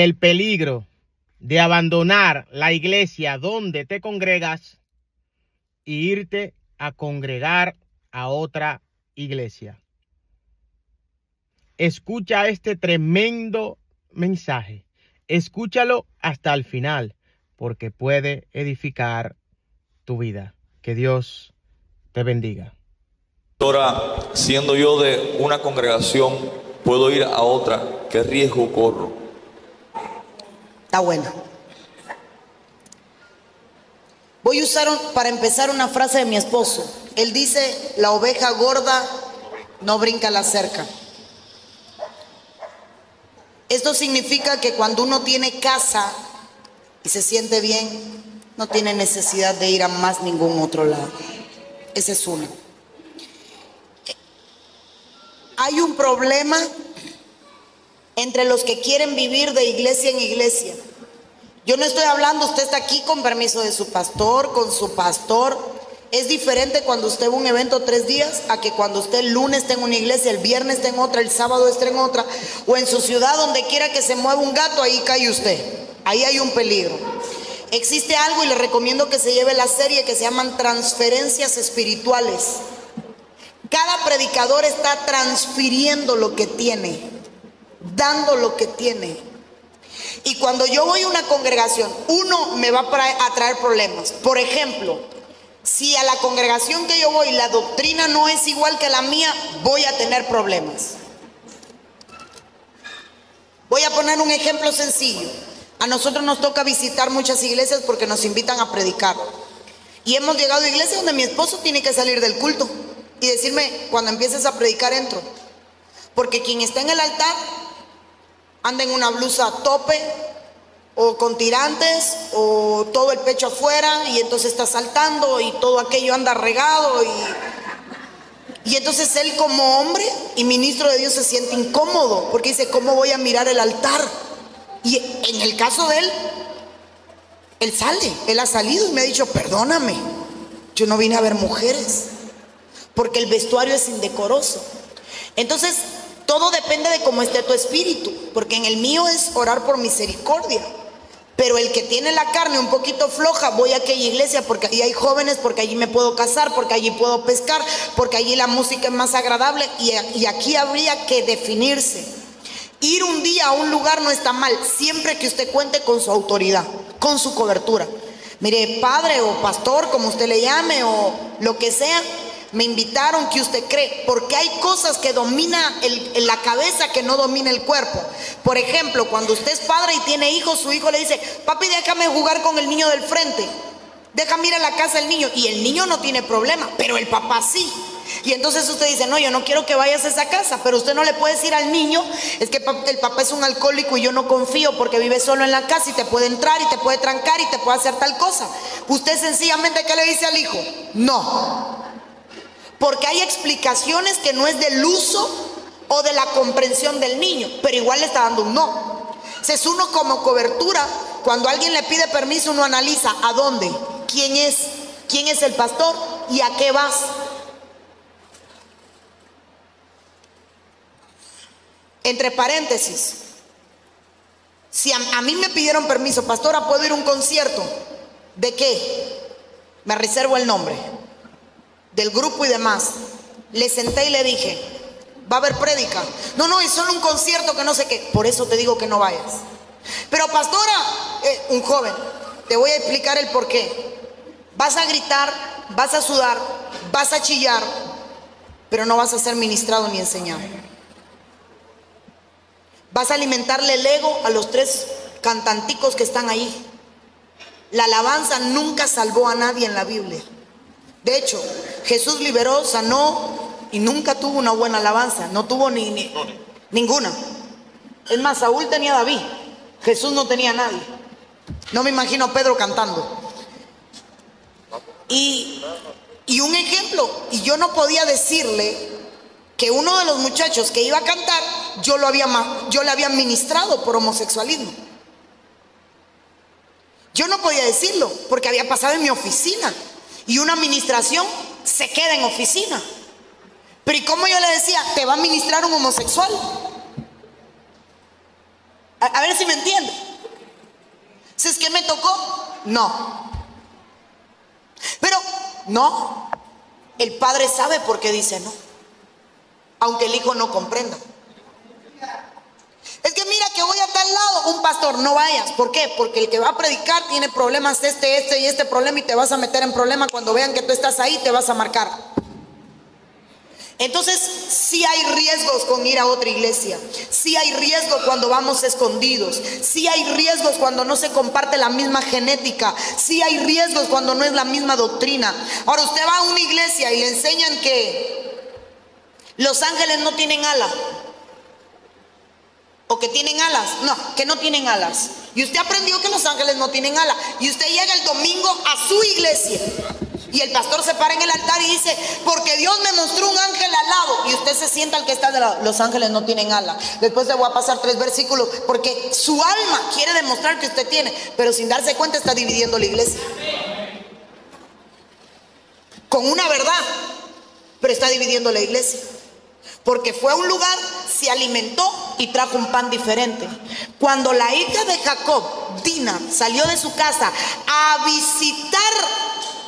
el peligro de abandonar la iglesia donde te congregas e irte a congregar a otra iglesia. Escucha este tremendo mensaje. Escúchalo hasta el final, porque puede edificar tu vida. Que Dios te bendiga. Ahora, siendo yo de una congregación, puedo ir a otra. ¿Qué riesgo corro? Está buena. Voy a usar para empezar una frase de mi esposo. Él dice: la oveja gorda no brinca la cerca. Esto significa que cuando uno tiene casa y se siente bien, no tiene necesidad de ir a más ningún otro lado. Ese es uno. Hay un problema entre los que quieren vivir de iglesia en iglesia. Yo no estoy hablando, usted está aquí con permiso de su pastor, con su pastor. Es diferente cuando usted va a un evento 3 días a que cuando usted el lunes está en una iglesia, el viernes está en otra, el sábado está en otra, o en su ciudad, donde quiera que se mueva un gato, ahí cae usted. Ahí hay un peligro. Existe algo, y le recomiendo que se lleve la serie, que se llaman transferencias espirituales. Cada predicador está transfiriendo lo que tiene, dando lo que tiene. Y cuando yo voy a una congregación, uno me va a traer problemas. Por ejemplo, si a la congregación que yo voy la doctrina no es igual que la mía, voy a tener problemas. Voy a poner un ejemplo sencillo. A nosotros nos toca visitar muchas iglesias porque nos invitan a predicar. Y hemos llegado a iglesias donde mi esposo tiene que salir del culto y decirme: cuando empieces a predicar entro. Porque quien está en el altar anda en una blusa a tope, o con tirantes, o todo el pecho afuera, y entonces está saltando y todo aquello anda regado, y entonces él, como hombre y ministro de Dios, se siente incómodo porque dice: ¿cómo voy a mirar el altar? Y en el caso de él, él ha salido y me ha dicho: perdóname, yo no vine a ver mujeres, porque el vestuario es indecoroso. Entonces todo depende de cómo esté tu espíritu, porque en el mío es orar por misericordia. Pero el que tiene la carne un poquito floja, voy a aquella iglesia porque allí hay jóvenes, porque allí me puedo casar, porque allí puedo pescar, porque allí la música es más agradable. Y aquí habría que definirse. Ir un día a un lugar no está mal, siempre que usted cuente con su autoridad, con su cobertura. Mire, padre o pastor, como usted le llame, o lo que sea, me invitaron, ¿qué usted cree? Porque hay cosas que domina la cabeza que no domina el cuerpo. Por ejemplo, cuando usted es padre y tiene hijos, su hijo le dice: papi, déjame jugar con el niño del frente, déjame ir a la casa del niño. Y el niño no tiene problema, pero el papá sí. Y entonces usted dice: no, yo no quiero que vayas a esa casa. Pero usted no le puede decir al niño: es que el papá es un alcohólico y yo no confío porque vive solo en la casa y te puede entrar y te puede trancar y te puede hacer tal cosa. Usted sencillamente, ¿qué le dice al hijo? No. Porque hay explicaciones que no es del uso o de la comprensión del niño, pero igual le está dando un no. Es uno, como cobertura, cuando alguien le pide permiso, uno analiza a dónde, quién es el pastor y a qué vas. Entre paréntesis, si a mí me pidieron permiso: pastora, ¿puedo ir a un concierto? ¿De qué? Me reservo el nombre del grupo y demás. Le senté y le dije: ¿va a haber prédica? No, es solo un concierto que no sé qué. Por eso te digo que no vayas. Pero pastora, un joven, te voy a explicar el por qué. Vas a gritar, vas a sudar, vas a chillar, pero no vas a ser ministrado ni enseñado. Vas a alimentarle el ego a los 3 cantanticos que están ahí. La alabanza nunca salvó a nadie en la Biblia. De hecho, Jesús liberó, sanó y nunca tuvo una buena alabanza. No tuvo ninguna. Es más, Saúl tenía a David, Jesús no tenía a nadie. No me imagino a Pedro cantando. Y un ejemplo, y yo no podía decirle que uno de los muchachos que iba a cantar, yo le había ministrado por homosexualismo. Yo no podía decirlo porque había pasado en mi oficina. Y una administración se queda en oficina. Pero ¿y cómo yo le decía? Te va a ministrar un homosexual. A ver ver si me entiende. Si es que me tocó, no. Pero no, el padre sabe por qué dice no, aunque el hijo no comprenda. Es que mira que voy a tal lado, un pastor, no vayas. ¿Por qué? Porque el que va a predicar tiene problemas este y este problema, y te vas a meter en problema. Cuando vean que tú estás ahí, te vas a marcar. Entonces sí hay riesgos con ir a otra iglesia, sí hay riesgo cuando vamos escondidos, sí hay riesgos cuando no se comparte la misma genética, sí hay riesgos cuando no es la misma doctrina. Ahora usted va a una iglesia y le enseñan que los ángeles no tienen alas, o que tienen alas. No, que no tienen alas. Y usted aprendió que los ángeles no tienen alas, y usted llega el domingo a su iglesia y el pastor se para en el altar y dice: porque Dios me mostró un ángel al lado. Y usted se sienta al que está de lado. Los ángeles no tienen alas. Después le voy a pasar 3 versículos, porque su alma quiere demostrar que usted tiene, pero sin darse cuenta está dividiendo la iglesia con una verdad, pero está dividiendo la iglesia. Porque fue a un lugar, se alimentó y trajo un pan diferente. Cuando la hija de Jacob, Dina, salió de su casa a visitar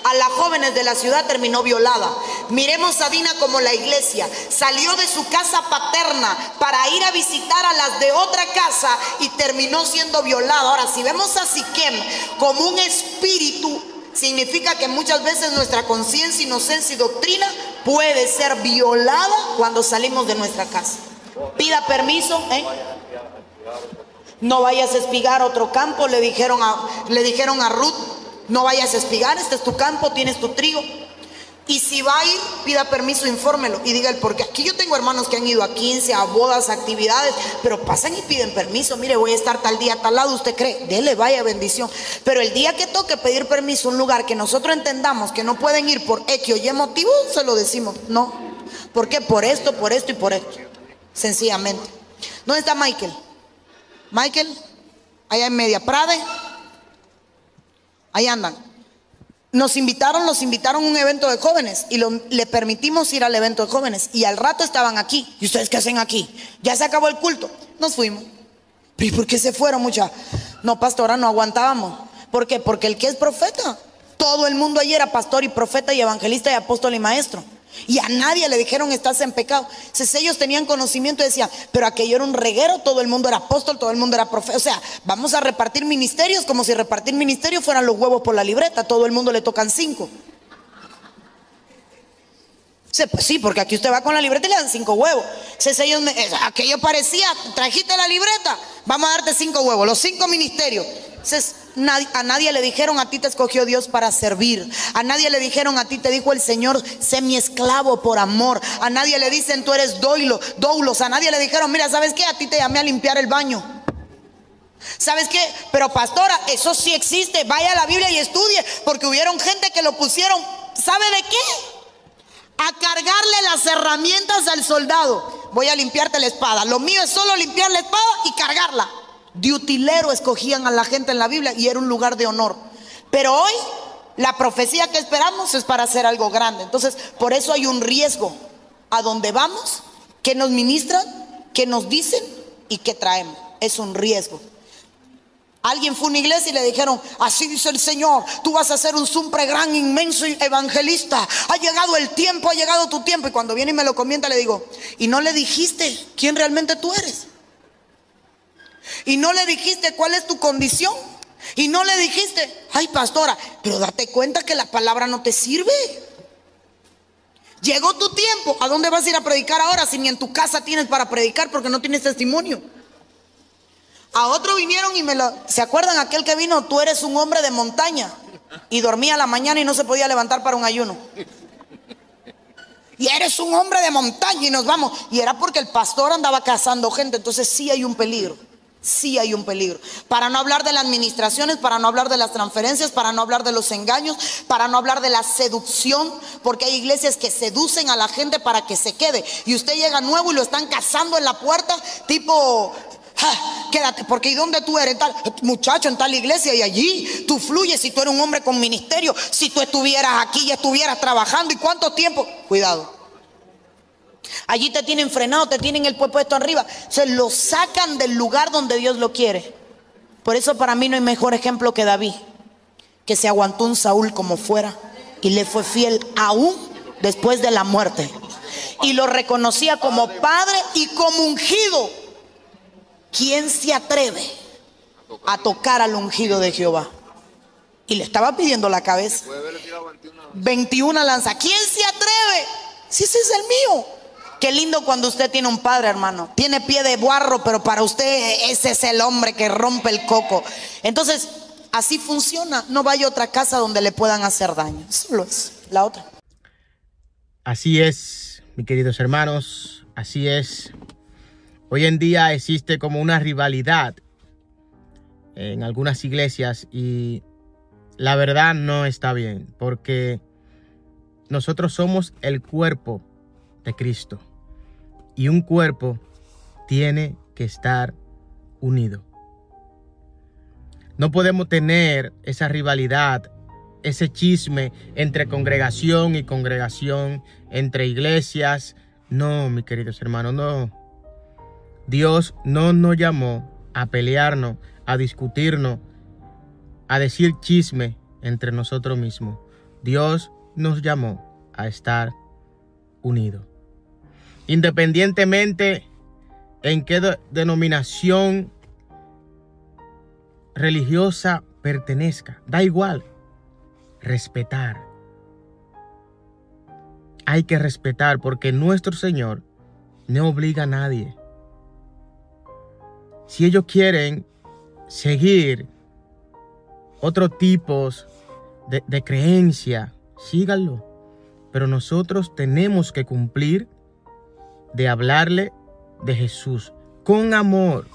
a las jóvenes de la ciudad, terminó violada. Miremos a Dina como la iglesia. Salió de su casa paterna para ir a visitar a las de otra casa y terminó siendo violada. Ahora, si vemos a Siquem como un espíritu, significa que muchas veces nuestra conciencia, inocencia y doctrina puede ser violada cuando salimos de nuestra casa. Pida permiso, no vayas a espigar otro campo. Le dijeron a Ruth: no vayas a espigar, este es tu campo, tienes tu trigo. Y si va a ir, pida permiso, infórmelo y diga el porqué. Aquí yo tengo hermanos que han ido a 15, a bodas, a actividades, pero pasan y piden permiso. Mire, voy a estar tal día, tal lado. ¿Usted cree? Dele, vaya, bendición. Pero el día que toque pedir permiso a un lugar que nosotros entendamos que no pueden ir por X o Y motivo, se lo decimos: no. ¿Por qué? Por esto y por esto. Sencillamente. ¿Dónde está Michael? Michael, allá en Media Prade. Ahí andan. Los invitaron a un evento de jóvenes y le permitimos ir al evento de jóvenes. Y al rato estaban aquí. ¿Y ustedes qué hacen aquí? Ya se acabó el culto. Nos fuimos. ¿Pero por qué se fueron, muchachos? No, pastora, no aguantábamos. ¿Por qué? Porque el que es profeta, todo el mundo allí era pastor y profeta y evangelista y apóstol y maestro. Y a nadie le dijeron: estás en pecado. Entonces ellos tenían conocimiento y decían: pero aquello era un reguero, todo el mundo era apóstol, todo el mundo era profeta. O sea, vamos a repartir ministerios como si repartir ministerios fueran los huevos por la libreta. Todo el mundo le tocan 5. Pues sí, porque aquí usted va con la libreta y le dan 5 huevos. Entonces aquello parecía: trajiste la libreta, vamos a darte 5 huevos, los 5 ministerios. Entonces a nadie le dijeron: a ti te escogió Dios para servir. A nadie le dijeron: a ti te dijo el Señor, sé mi esclavo por amor. A nadie le dicen: tú eres doulos. A nadie le dijeron: mira, ¿sabes qué? A ti te llamé a limpiar el baño. ¿Sabes qué? Pero pastora, eso sí existe. Vaya a la Biblia y estudie, porque hubieron gente que lo pusieron, ¿sabe de qué? A cargarle las herramientas al soldado. Voy a limpiarte la espada. Lo mío es solo limpiar la espada y cargarla. De utilero escogían a la gente en la Biblia y era un lugar de honor. Pero hoy la profecía que esperamos es para hacer algo grande. Entonces, por eso hay un riesgo. A dónde vamos, qué nos ministran, qué nos dicen y qué traemos. Es un riesgo. Alguien fue a una iglesia y le dijeron: así dice el Señor, tú vas a ser un super gran, inmenso evangelista. Ha llegado el tiempo, ha llegado tu tiempo. Y cuando viene y me lo comenta, le digo: ¿y no le dijiste quién realmente tú eres? ¿Y no le dijiste cuál es tu condición? ¿Y no le dijiste: ay, pastora, pero date cuenta que la palabra no te sirve? Llegó tu tiempo. ¿A dónde vas a ir a predicar ahora si ni en tu casa tienes para predicar porque no tienes testimonio? A otro vinieron y ¿se acuerdan aquel que vino? Tú eres un hombre de montaña. Y dormía a la mañana y no se podía levantar para un ayuno. Y eres un hombre de montaña y nos vamos. Y era porque el pastor andaba cazando gente. Entonces sí hay un peligro. Sí hay un peligro. Para no hablar de las administraciones, para no hablar de las transferencias, para no hablar de los engaños, para no hablar de la seducción, porque hay iglesias que seducen a la gente para que se quede. Y usted llega nuevo y lo están cazando en la puerta, tipo: quédate, porque ¿y dónde tú eres? Muchacho, en tal iglesia, y allí tú fluyes. Si tú eres un hombre con ministerio, si tú estuvieras aquí y estuvieras trabajando, ¿y cuánto tiempo? Cuidado. Allí te tienen frenado, te tienen el pie puesto arriba. Se lo sacan del lugar donde Dios lo quiere. Por eso para mí no hay mejor ejemplo que David, que se aguantó un Saúl como fuera y le fue fiel aún después de la muerte. Y lo reconocía como padre y como ungido. ¿Quién se atreve a tocar al ungido de Jehová? Y le estaba pidiendo la cabeza. 21 lanzas. ¿Quién se atreve? Si ese es el mío. Qué lindo cuando usted tiene un padre, hermano. Tiene pie de barro, pero para usted ese es el hombre que rompe el coco. Entonces, así funciona. No vaya a otra casa donde le puedan hacer daño. Solo es la otra. Así es, mis queridos hermanos. Así es. Hoy en día existe como una rivalidad en algunas iglesias y la verdad no está bien, porque nosotros somos el cuerpo de Cristo y un cuerpo tiene que estar unido. No podemos tener esa rivalidad, ese chisme entre congregación y congregación, entre iglesias. No, mis queridos hermanos, no. Dios no nos llamó a pelearnos, a discutirnos, a decir chisme entre nosotros mismos. Dios nos llamó a estar unidos. Independientemente en qué denominación religiosa pertenezca, da igual. Respetar. Hay que respetar porque nuestro Señor no obliga a nadie. Si ellos quieren seguir otros tipos de creencia, síganlo. Pero nosotros tenemos que cumplir de hablarle de Jesús con amor.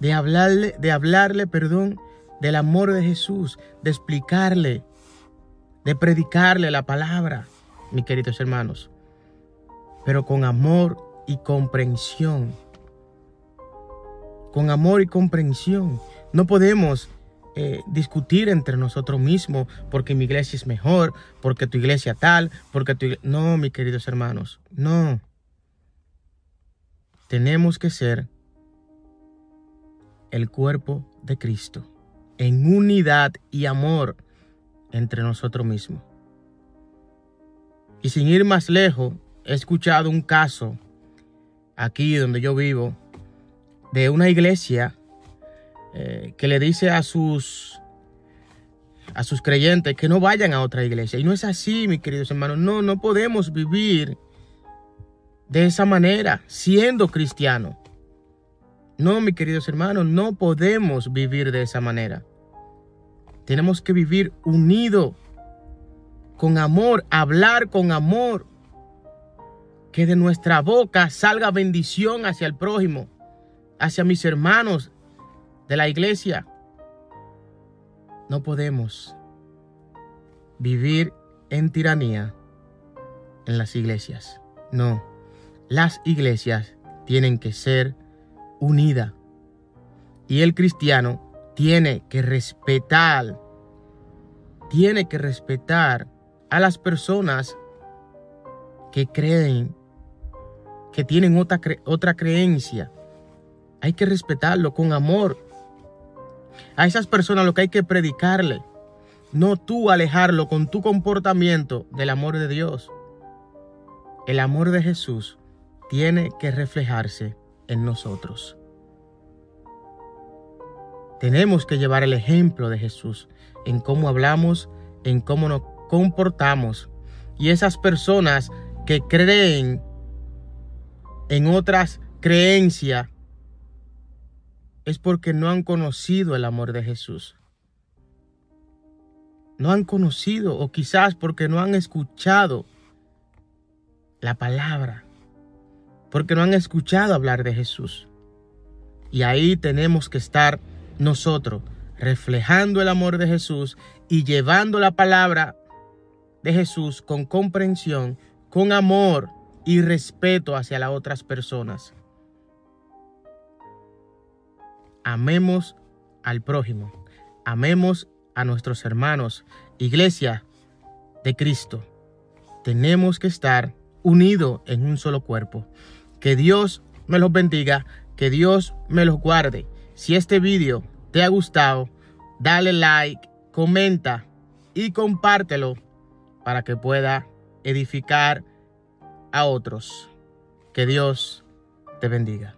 De hablarle, del amor de Jesús, de explicarle, de predicarle la palabra, mis queridos hermanos. Pero con amor y comprensión. Con amor y comprensión. No podemos discutir entre nosotros mismos porque mi iglesia es mejor, porque tu iglesia tal, porque tu iglesia... No, mis queridos hermanos, no. Tenemos que ser el cuerpo de Cristo en unidad y amor entre nosotros mismos. Y sin ir más lejos, he escuchado un caso aquí donde yo vivo de una iglesia que le dice a sus creyentes que no vayan a otra iglesia. Y no es así, mis queridos hermanos. No podemos vivir de esa manera siendo cristianos. No, mis queridos hermanos, no podemos vivir de esa manera. Tenemos que vivir unidos, con amor, hablar con amor. Que de nuestra boca salga bendición hacia el prójimo, hacia mis hermanos de la iglesia. No podemos vivir en tiranía en las iglesias. No, las iglesias tienen que ser unidas. Y el cristiano tiene que respetar a las personas que creen, que tienen otra creencia. Hay que respetarlo con amor. A esas personas lo que hay que predicarle, no tú alejarlo con tu comportamiento del amor de Dios. El amor de Jesús tiene que reflejarse en nosotros. Tenemos que llevar el ejemplo de Jesús en cómo hablamos, en cómo nos comportamos. Y esas personas que creen en otras creencias es porque no han conocido el amor de Jesús. No han conocido, o quizás porque no han escuchado la palabra, porque no han escuchado hablar de Jesús. Y ahí tenemos que estar nosotros, reflejando el amor de Jesús y llevando la palabra de Jesús con comprensión, con amor y respeto hacia las otras personas. Amemos al prójimo, amemos a nuestros hermanos. Iglesia de Cristo, tenemos que estar unidos en un solo cuerpo. Que Dios me los bendiga, que Dios me los guarde. Si este video te ha gustado, dale like, comenta y compártelo para que pueda edificar a otros. Que Dios te bendiga.